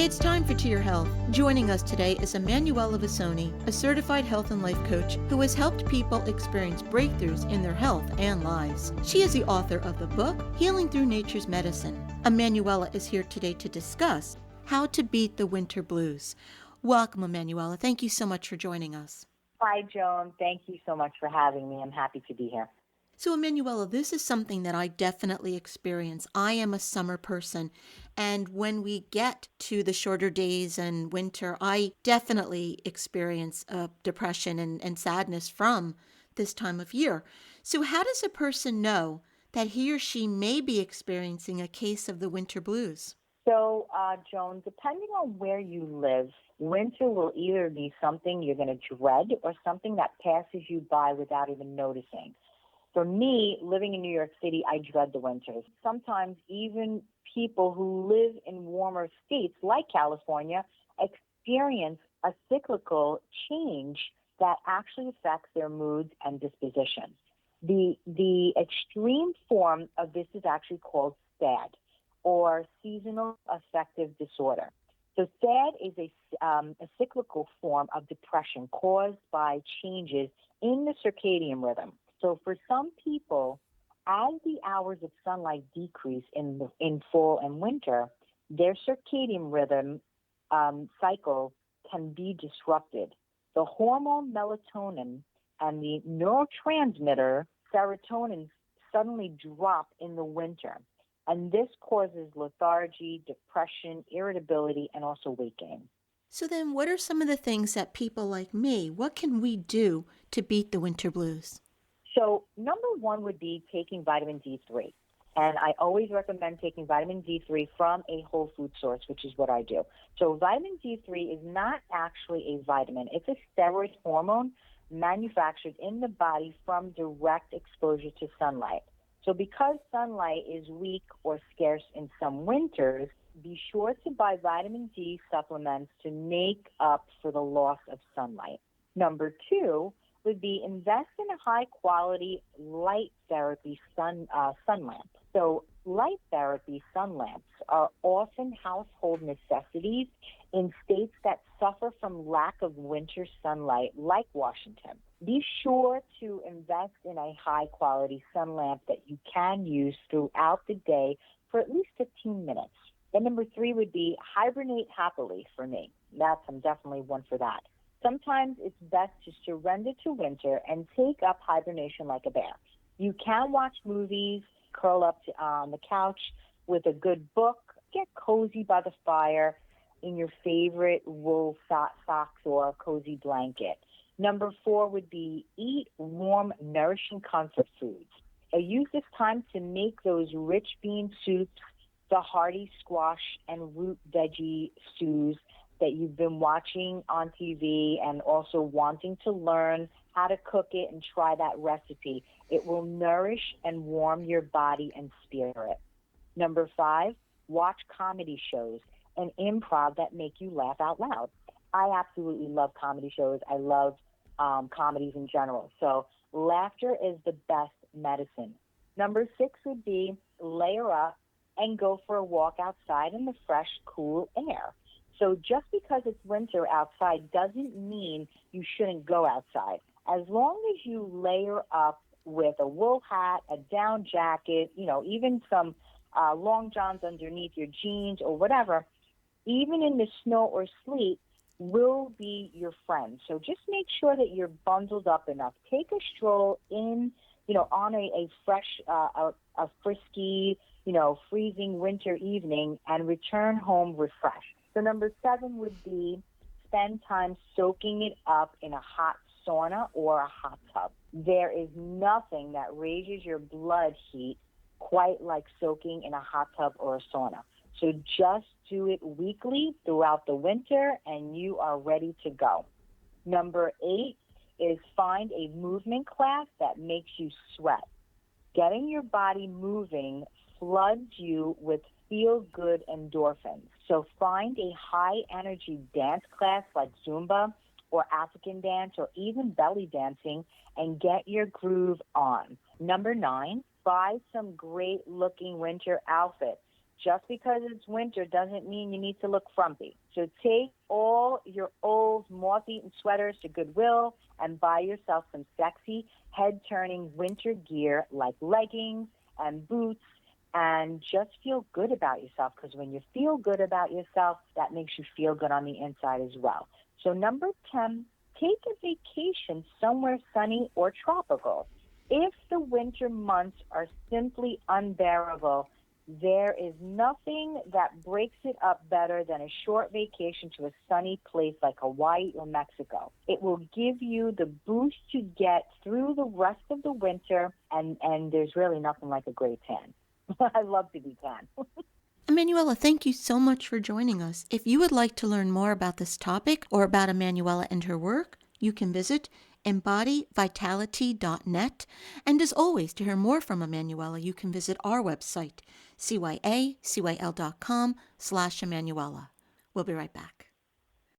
It's time for To Your Health. Joining us today is Emanuela Visoni, a certified health and life coach who has helped people experience breakthroughs in their health and lives. She is the author of the book, Healing Through Nature's Medicine. Emanuela is here today to discuss how to beat the winter blues. Welcome, Emanuela. Thank you so much for joining us. Hi, Joan. Thank you so much for having me. I'm happy to be here. So, Emanuela, this is something that I definitely experience. I am a summer person, and when we get to the shorter days and winter, I definitely experience depression and sadness from this time of year. So, how does a person know that he or she may be experiencing a case of the winter blues? So, Joan, depending on where you live, winter will either be something you're going to dread or something that passes you by without even noticing. For me, living in New York City, I dread the winters. Sometimes even people who live in warmer states like California experience a cyclical change that actually affects their moods and disposition. The extreme form of this is actually called SAD, or Seasonal Affective Disorder. So SAD is a cyclical form of depression caused by changes in the circadian rhythm. So for some people, as the hours of sunlight decrease in fall and winter, their circadian rhythm cycle can be disrupted. The hormone melatonin and the neurotransmitter serotonin suddenly drop in the winter. And this causes lethargy, depression, irritability, and also weight gain. So then, what are some of the things that people like me, what can we do to beat the winter blues? So number one would be taking vitamin D3. And I always recommend taking vitamin D3 from a whole food source, which is what I do. So vitamin D3 is not actually a vitamin. It's a steroid hormone manufactured in the body from direct exposure to sunlight. So because sunlight is weak or scarce in some winters, be sure to buy vitamin D supplements to make up for the loss of sunlight. Number two would be invest in a high-quality light therapy sun lamp. So light therapy sun lamps are often household necessities in states that suffer from lack of winter sunlight, like Washington. Be sure to invest in a high-quality sun lamp that you can use throughout the day for at least 15 minutes. And number three would be hibernate happily for me. I'm definitely one for that. Sometimes it's best to surrender to winter and take up hibernation like a bear. You can watch movies, curl up on the couch with a good book, get cozy by the fire in your favorite wool socks or cozy blanket. Number four would be eat warm, nourishing comfort foods. Use this time to make those rich bean soups, the hearty squash and root veggie stews that you've been watching on TV and also wanting to learn how to cook it and try that recipe. It will nourish and warm your body and spirit. Number five, watch comedy shows and improv that make you laugh out loud. I absolutely love comedy shows. I love comedies in general. So laughter is the best medicine. Number six would be layer up and go for a walk outside in the fresh, cool air. So just because it's winter outside doesn't mean you shouldn't go outside. As long as you layer up with a wool hat, a down jacket, even some long johns underneath your jeans or whatever, even in the snow or sleet, will be your friend. So just make sure that you're bundled up enough. Take a stroll on a fresh, a frisky, freezing winter evening and return home refreshed. So number seven would be spend time soaking it up in a hot sauna or a hot tub. There is nothing that raises your blood heat quite like soaking in a hot tub or a sauna. So just do it weekly throughout the winter and you are ready to go. Number eight is find a movement class that makes you sweat. Getting your body moving floods you with feel-good endorphins. So find a high-energy dance class like Zumba or African dance or even belly dancing and get your groove on. Number nine, buy some great-looking winter outfits. Just because it's winter doesn't mean you need to look frumpy. So take all your old moth-eaten sweaters to Goodwill and buy yourself some sexy head-turning winter gear like leggings and boots, and just feel good about yourself, because when you feel good about yourself, that makes you feel good on the inside as well. So number 10, take a vacation somewhere sunny or tropical. If the winter months are simply unbearable, there is nothing that breaks it up better than a short vacation to a sunny place like Hawaii or Mexico. It will give you the boost to get through the rest of the winter, and there's really nothing like a great tan. I love to be tan. Emanuela, thank you so much for joining us. If you would like to learn more about this topic or about Emanuela and her work, you can visit embodyvitality.net. And as always, to hear more from Emanuela, you can visit our website, cyacyl.com/Emanuela. We'll be right back.